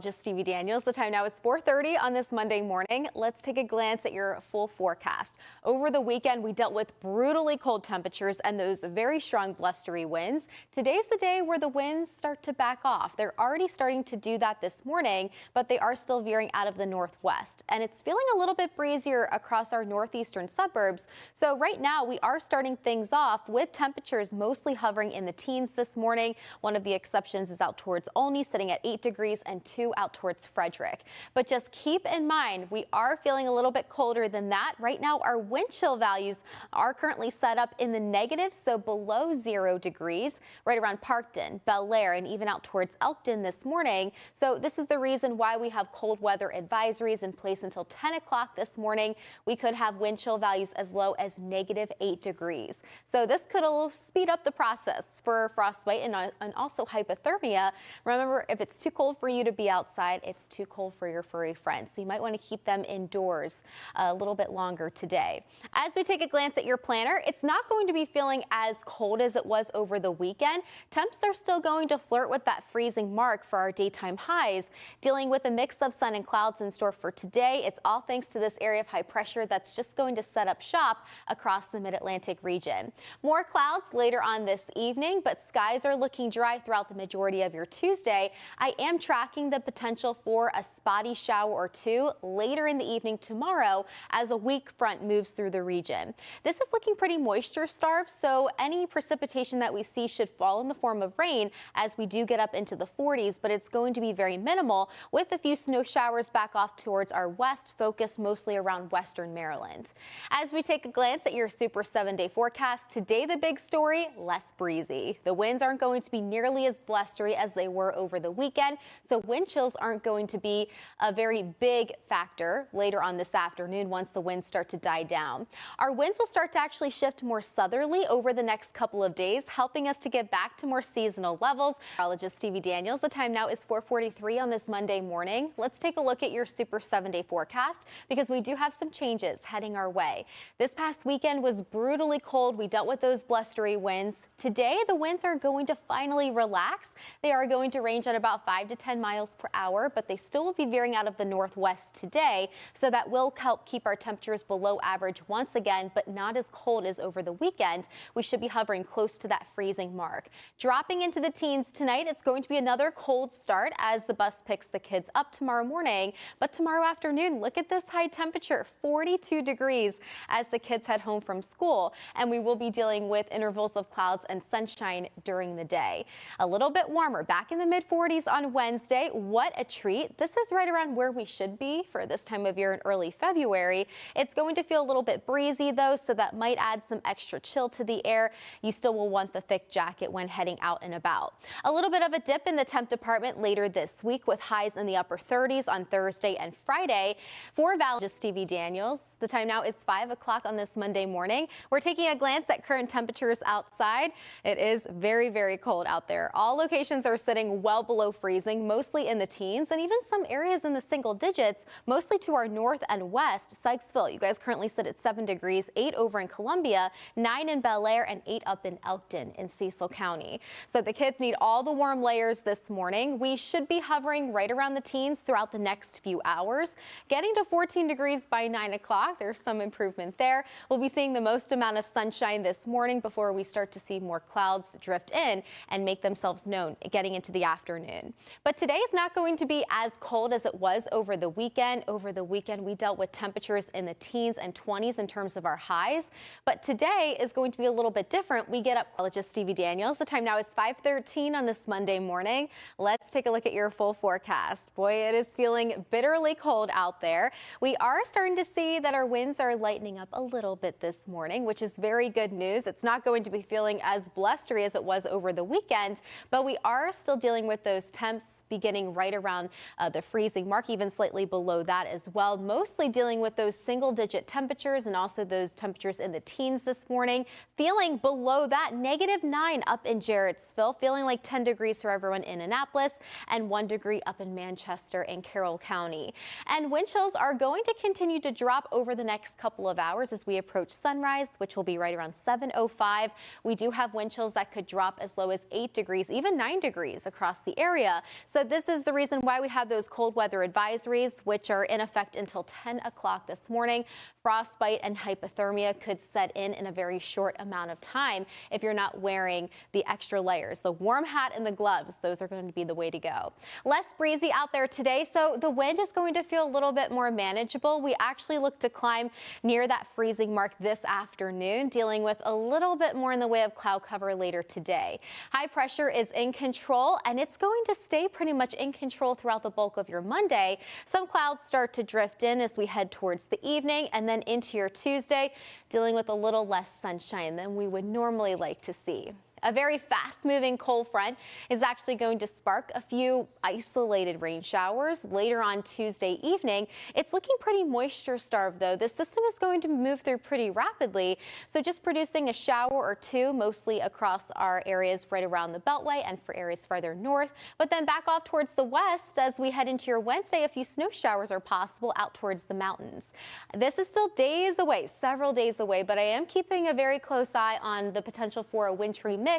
Just Stevie Daniels. The time now is 4:30 on this Monday morning. Let's take a glance at your full forecast. Over the weekend, we dealt with brutally cold temperatures and those very strong blustery winds. Today's the day where the winds start to back off. They're already starting to do that this morning, but they are still veering out of the northwest. And it's feeling a little bit breezier across our northeastern suburbs. So right now we are starting things off with temperatures mostly hovering in the teens this morning. One of the exceptions is out towards Olney, sitting at 8 degrees, and 2 out towards Frederick. But just keep in mind, we are feeling a little bit colder than that. Right now, our wind chill values are currently set up in the negatives, so below 0 degrees, right around Parkton, Bel Air, and even out towards Elkton this morning. So this is the reason why we have cold weather advisories in place until 10 o'clock this morning. We could have wind chill values as low as -8 degrees. So this could speed up the process for frostbite and also hypothermia. Remember, if it's too cold for you to be outside, it's too cold for your furry friends. So you might want to keep them indoors a little bit longer today. As we take a glance at your planner, it's not going to be feeling as cold as it was over the weekend. Temps are still going to flirt with that freezing mark for our daytime highs. Dealing with a mix of sun and clouds in store for today. It's all thanks to this area of high pressure that's just going to set up shop across the mid-Atlantic region. More clouds later on this evening, but skies are looking dry throughout the majority of your Tuesday. I am tracking the potential for a spotty shower or two later in the evening tomorrow as a weak front moves through the region. This is looking pretty moisture starved, so any precipitation that we see should fall in the form of rain as we do get up into the 40s, but it's going to be very minimal with a few snow showers back off towards our west, focused mostly around western Maryland. As we take a glance at your Super 7-day forecast, today the big story, less breezy. The winds aren't going to be nearly as blustery as they were over the weekend, so wind chills aren't going to be a very big factor later on this afternoon once the winds start to die down. Our winds will start to actually shift more southerly over the next couple of days, helping us to get back to more seasonal levels. Meteorologist Stevie Daniels. The time now is 4:43 on this Monday morning. Let's take a look at your Super 7-day forecast because we do have some changes heading our way. This past weekend was brutally cold. We dealt with those blustery winds. Today, the winds are going to finally relax. They are going to range at about 5 to 10 miles per hour, but they still will be veering out of the northwest today, so that will help keep our temperatures below average once again, but not as cold as over the weekend. We should be hovering close to that freezing mark. Dropping into the teens tonight, it's going to be another cold start as the bus picks the kids up tomorrow morning, but tomorrow afternoon, look at this high temperature, 42 degrees as the kids head home from school, and we will be dealing with intervals of clouds and sunshine during the day. A little bit warmer, back in the mid-40s on Wednesday. What a treat. This is right around where we should be for this time of year in early February. It's going to feel a little bit breezy though, so that might add some extra chill to the air. You still will want the thick jacket when heading out and about. A little bit of a dip in the temp department later this week with highs in the upper 30s on Thursday and Friday. For Just Stevie Daniels. The time now is 5 o'clock on this Monday morning. We're taking a glance at current temperatures outside. It is very, very cold out there. All locations are sitting well below freezing, mostly in the teens, and even some areas in the single digits, mostly to our north and west. Sykesville, you guys currently sit at 7 degrees, 8 over in Columbia, 9 in Bel Air, and 8 up in Elkton in Cecil County. So the kids need all the warm layers this morning. We should be hovering right around the teens throughout the next few hours, getting to 14 degrees by 9 o'clock. There's some improvement there. We'll be seeing the most amount of sunshine this morning before we start to see more clouds drift in and make themselves known getting into the afternoon. But today is not going to be as cold as it was over the weekend. Over the weekend, we dealt with temperatures in the teens and 20s in terms of our highs. But today is going to be a little bit different. We get up. Meteorologist Stevie Daniels. The time now is 5:13 on this Monday morning. Let's take a look at your full forecast. Boy, it is feeling bitterly cold out there. We are starting to see that our winds are lightening up a little bit this morning, which is very good news. It's not going to be feeling as blustery as it was over the weekend, but we are still dealing with those temps beginning right around the freezing mark, even slightly below that as well. Mostly dealing with those single-digit temperatures and also those temperatures in the teens this morning. Feeling below that, -9 up in Jarrettsville, feeling like 10 degrees for everyone in Annapolis, and 1 degree up in Manchester and Carroll County. And wind chills are going to continue to drop over the next couple of hours as we approach sunrise, which will be right around 7:05. We do have wind chills that could drop as low as 8 degrees, even 9 degrees across the area. So this is the the reason why we have those cold weather advisories, which are in effect until 10 o'clock this morning. Frostbite and hypothermia could set in a very short amount of time if you're not wearing the extra layers. The warm hat and the gloves, those are going to be the way to go. Less breezy out there today, so the wind is going to feel a little bit more manageable. We actually look to climb near that freezing mark this afternoon, dealing with a little bit more in the way of cloud cover later today. High pressure is in control, and it's going to stay pretty much in control throughout the bulk of your Monday. Some clouds start to drift in as we head towards the evening, and then into your Tuesday, dealing with a little less sunshine than we would normally like to see. A very fast-moving cold front is actually going to spark a few isolated rain showers later on Tuesday evening. It's looking pretty moisture-starved, though. This system is going to move through pretty rapidly, so just producing a shower or two, mostly across our areas right around the Beltway and for areas farther north. But then back off towards the west as we head into your Wednesday, a few snow showers are possible out towards the mountains. This is still days away, several days away, but I am keeping a very close eye on the potential for a wintry mix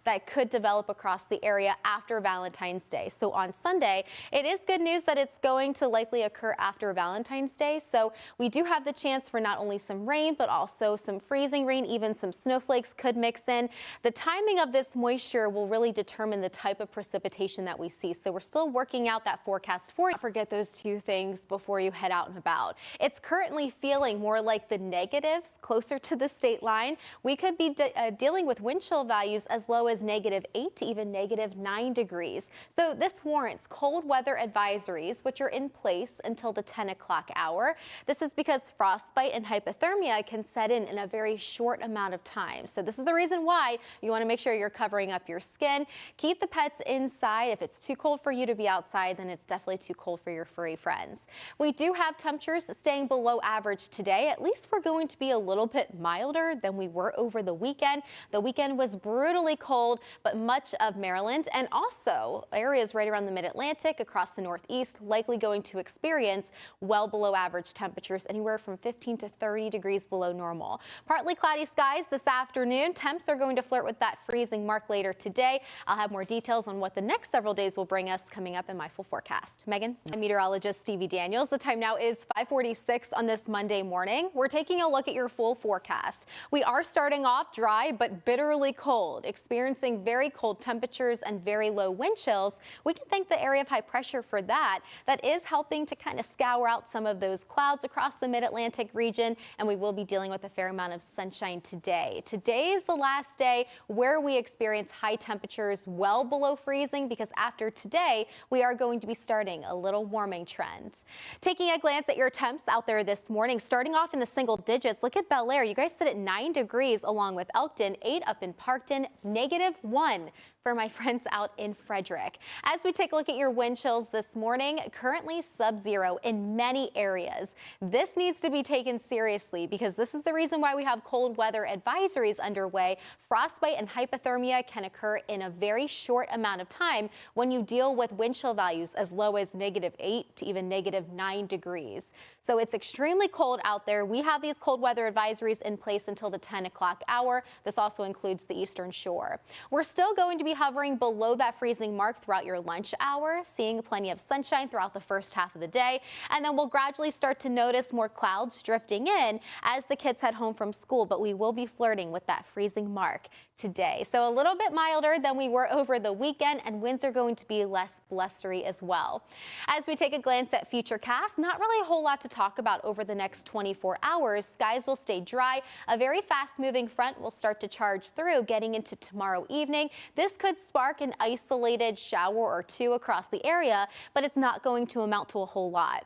that could develop across the area after Valentine's Day. So on Sunday, it is good news that it's going to likely occur after Valentine's Day. So we do have the chance for not only some rain, but also some freezing rain, even some snowflakes could mix in. The timing of this moisture will really determine the type of precipitation that we see. So we're still working out that forecast for you. Don't forget those two things before you head out and about. It's currently feeling more like the negatives closer to the state line. We could be dealing with wind chill values as low as -8 to even -9 degrees. So this warrants cold weather advisories, which are in place until the 10 o'clock hour. This is because frostbite and hypothermia can set in a very short amount of time. So this is the reason why you want to make sure you're covering up your skin. Keep the pets inside. If it's too cold for you to be outside, then it's definitely too cold for your furry friends. We do have temperatures staying below average today. At least we're going to be a little bit milder than we were over the weekend. The weekend was brutally cold, but much of Maryland and also areas right around the mid-Atlantic across the Northeast likely going to experience well below average temperatures, anywhere from 15 to 30 degrees below normal. Partly cloudy skies this afternoon. Temps are going to flirt with that freezing mark later today. I'll have more details on what the next several days will bring us coming up in my full forecast. Megan? I'm meteorologist Stevie Daniels. The time now is 5:46 on this Monday morning. We're taking a look at your full forecast. We are starting off dry but bitterly cold, experiencing very cold temperatures and very low wind chills. We can thank the area of high pressure for that. That is helping to kind of scour out some of those clouds across the mid-Atlantic region, and we will be dealing with a fair amount of sunshine today. Today is the last day where we experience high temperatures well below freezing, because after today, we are going to be starting a little warming trend. Taking a glance at your temps out there this morning, starting off in the single digits, look at Bel Air. You guys sit at 9 degrees along with Elkton, 8 up in Parkton, -1 for my friends out in Frederick. As we take a look at your wind chills this morning, currently sub-zero in many areas. This needs to be taken seriously because this is the reason why we have cold weather advisories underway. Frostbite and hypothermia can occur in a very short amount of time when you deal with wind chill values as low as -8 to even -9 degrees. So it's extremely cold out there. We have these cold weather advisories in place until the 10 o'clock hour. This also includes the eastern shore. We're still going to be hovering below that freezing mark throughout your lunch hour, seeing plenty of sunshine throughout the first half of the day. And then we'll gradually start to notice more clouds drifting in as the kids head home from school, but we will be flirting with that freezing mark today. So a little bit milder than we were over the weekend, and winds are going to be less blustery as well. As we take a glance at Futurecast, not really a whole lot to talk about over the next 24 hours. Skies will stay dry. A very fast-moving front will start to charge through getting into tomorrow evening. This could spark an isolated shower or two across the area, but it's not going to amount to a whole lot.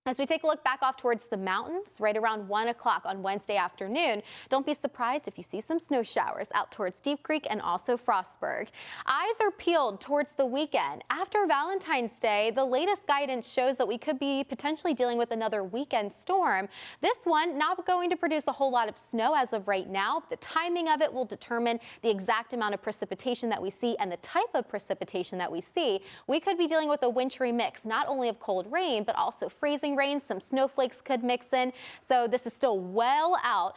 As we take a look back off towards the mountains, right around 1 o'clock on Wednesday afternoon, don't be surprised if you see some snow showers out towards Deep Creek and also Frostburg. Eyes are peeled towards the weekend. After Valentine's Day, the latest guidance shows that we could be potentially dealing with another weekend storm. This one not going to produce a whole lot of snow as of right now. The timing of it will determine the exact amount of precipitation that we see and the type of precipitation that we see. We could be dealing with a wintry mix, not only of cold rain, but also freezing drizzling rain. Some snowflakes could mix in. So this is still well out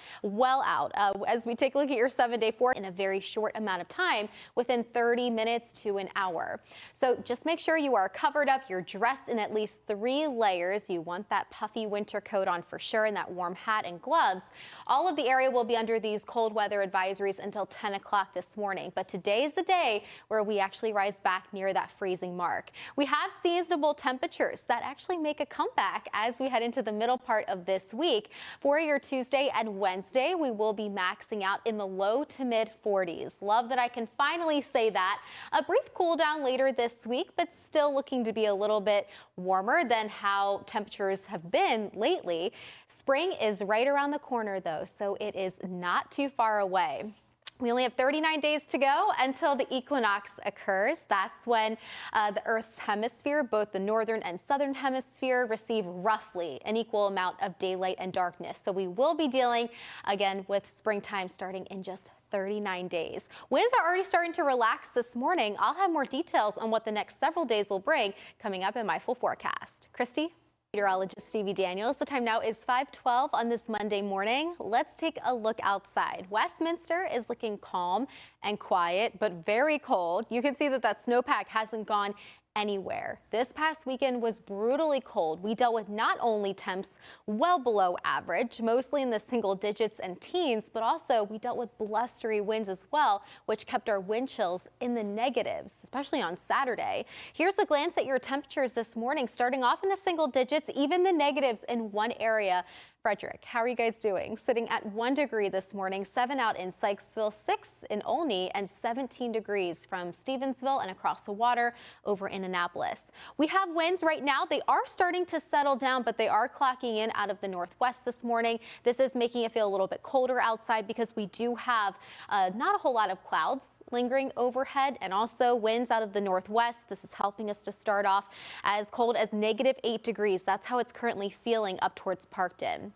as we take a look at your 7-day forecast in a very short amount of time, within 30 minutes to an hour. So just make sure you are covered up. You're dressed in at least 3 layers. You want that puffy winter coat on for sure, and that warm hat and gloves. All of the area will be under these cold weather advisories until 10 o'clock this morning. But today is the day where we actually rise back near that freezing mark. We have seasonable temperatures that actually make a comeback as we head into the middle part of this week. For your Tuesday and Wednesday, we will be maxing out in the low to mid 40s. Love that I can finally say that. A brief cool down later this week, but still looking to be a little bit warmer than how temperatures have been lately. Spring is right around the corner though, so it is not too far away. We only have 39 days to go until the equinox occurs. That's when the Earth's hemisphere, both the northern and southern hemisphere, receive roughly an equal amount of daylight and darkness. So we will be dealing again with springtime starting in just 39 days. Winds are already starting to relax this morning. I'll have more details on what the next several days will bring coming up in my full forecast. Christy? Meteorologist Stevie Daniels. The time now is 5:12 on this Monday morning. Let's take a look outside. Westminster is looking calm and quiet, but very cold. You can see that snowpack hasn't gone anywhere. This past weekend was brutally cold. We dealt with not only temps well below average, mostly in the single digits and teens, but also we dealt with blustery winds as well, which kept our wind chills in the negatives, especially on Saturday. Here's a glance at your temperatures this morning, starting off in the single digits, even the negatives in one area. Frederick, how are you guys doing? Sitting at 1 degree this morning, 7 out in Sykesville, 6 in Olney, and 17 degrees from Stevensville and across the water over in Annapolis. We have winds right now. They are starting to settle down, but they are clocking in out of the northwest this morning. This is making it feel a little bit colder outside because we do have not a whole lot of clouds lingering overhead and also winds out of the northwest. This is helping us to start off as cold as -8 degrees. That's how it's currently feeling up towards Parkton.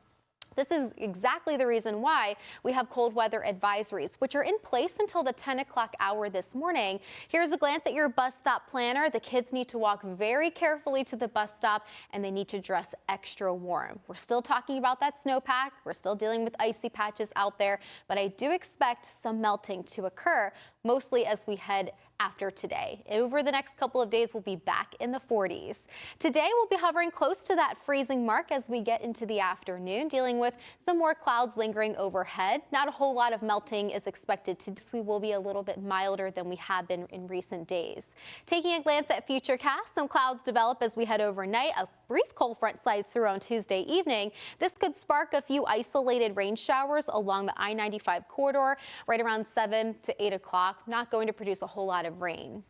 This is exactly the reason why we have cold weather advisories, which are in place until the 10 o'clock hour this morning. Here's a glance at your bus stop planner. The kids need to walk very carefully to the bus stop, and they need to dress extra warm. We're still talking about that snowpack. We're still dealing with icy patches out there, but I do expect some melting to occur, mostly as we head after today. Over the next couple of days, we'll be back in the 40s. Today, we'll be hovering close to that freezing mark as we get into the afternoon, dealing with some more clouds lingering overhead. Not a whole lot of melting is expected today. We will be a little bit milder than we have been in recent days. Taking a glance at futurecast, some clouds develop as we head overnight. A brief cold front slides through on Tuesday evening. This could spark a few isolated rain showers along the I-95 corridor right around 7 to 8 o'clock. Not going to produce a whole lot of rain.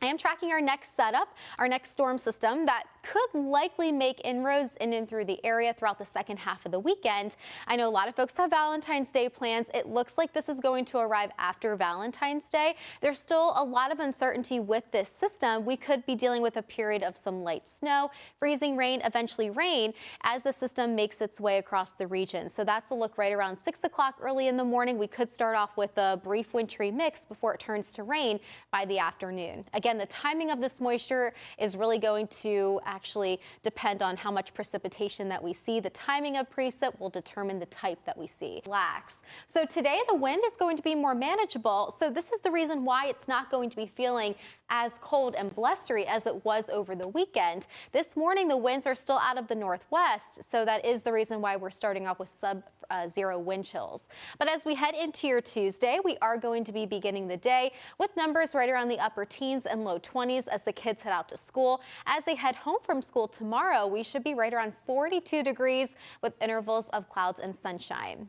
I am tracking our next setup, our next storm system that could likely make inroads in and through the area throughout the second half of the weekend. I know a lot of folks have Valentine's Day plans. It looks like this is going to arrive after Valentine's Day. There's still a lot of uncertainty with this system. We could be dealing with a period of some light snow, freezing rain, eventually rain as the system makes its way across the region. So that's a look right around 6 o'clock early in the morning. We could start off with a brief wintry mix before it turns to rain by the afternoon. Again, the timing of this moisture is really going to actually depend on how much precipitation that we see. The timing of precip will determine the type that we see. Relax. So today the wind is going to be more manageable. So this is the reason why it's not going to be feeling as cold and blustery as it was over the weekend. This morning the winds are still out of the northwest, so that is the reason why we're starting off with sub-zero wind chills. But as we head into your Tuesday, we are going to be beginning the day with numbers right around the upper teens and low 20s as the kids head out to school. As they head home from school tomorrow, we should be right around 42 degrees with intervals of clouds and sunshine.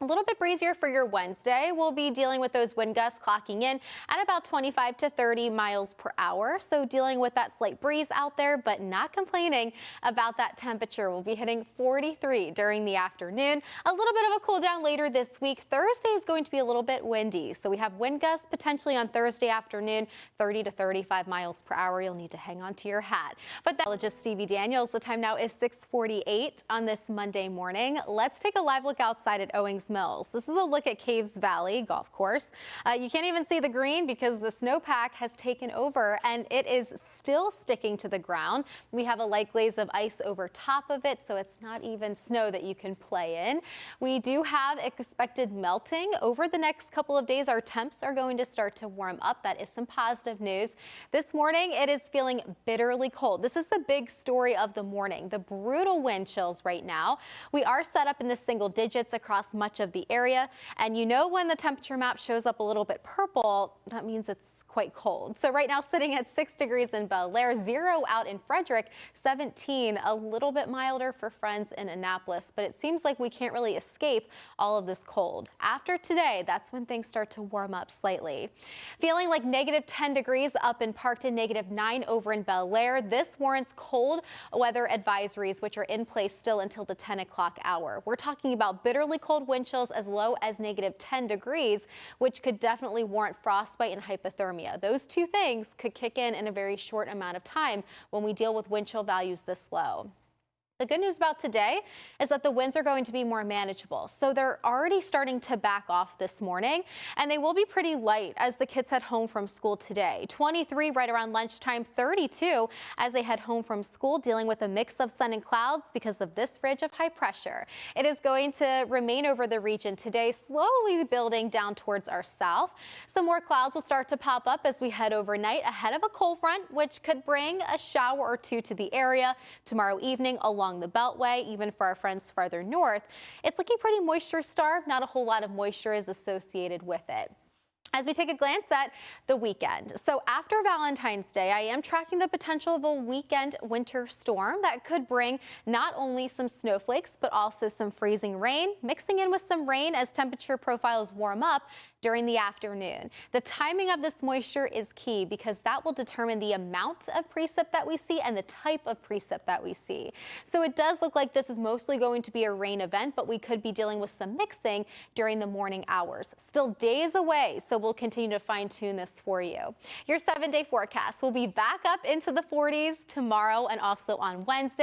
A little bit breezier for your Wednesday. We'll be dealing with those wind gusts clocking in at about 25 to 30 miles per hour. So dealing with that slight breeze out there, but not complaining about that temperature. We'll be hitting 43 during the afternoon. A little bit of a cool down later this week. Thursday is going to be a little bit windy. So we have wind gusts potentially on Thursday afternoon, 30 to 35 miles per hour. You'll need to hang on to your hat. But that's just Stevie Daniels. The time now is 6:48 on this Monday morning. Let's take a live look outside at Owings Mills. This is a look at Caves Valley Golf Course. You can't even see the green because the snowpack has taken over and it is still sticking to the ground. We have a light glaze of ice over top of it, so it's not even snow that you can play in. We do have expected melting over the next couple of days. Our temps are going to start to warm up. That is some positive news. This morning, it is feeling bitterly cold. This is the big story of the morning, the brutal wind chills right now. We are set up in the single digits across much of the area. And you know, when the temperature map shows up a little bit purple, that means it's quite cold. So right now sitting at 6 degrees in Bel Air, 0 out in Frederick, 17, a little bit milder for friends in Annapolis, but it seems like we can't really escape all of this cold. After today, that's when things start to warm up slightly. Feeling like negative 10 degrees up in Parkton, negative 9 over in Bel Air. This warrants cold weather advisories, which are in place still until the 10 o'clock hour. We're talking about bitterly cold wind chills as low as negative 10 degrees, which could definitely warrant frostbite and hypothermia. Those two things could kick in a very short amount of time when we deal with wind chill values this low. The good news about today is that the winds are going to be more manageable. So they're already starting to back off this morning, and they will be pretty light as the kids head home from school today. 23 right around lunchtime, 32 as they head home from school, dealing with a mix of sun and clouds because of this ridge of high pressure. It is going to remain over the region today, slowly building down towards our south. Some more clouds will start to pop up as we head overnight ahead of a cold front, which could bring a shower or two to the area tomorrow evening along the Beltway, even for our friends farther north. It's looking pretty moisture starved. Not a whole lot of moisture is associated with it. As we take a glance at the weekend. So after Valentine's Day, I am tracking the potential of a weekend winter storm that could bring not only some snowflakes, but also some freezing rain, mixing in with some rain as temperature profiles warm up during the afternoon. The timing of this moisture is key because that will determine the amount of precip that we see and the type of precip that we see. So it does look like this is mostly going to be a rain event, but we could be dealing with some mixing during the morning hours. Still days away, so we'll continue to fine tune this for you. Your 7-day forecast will be back up into the 40s tomorrow and also on Wednesday.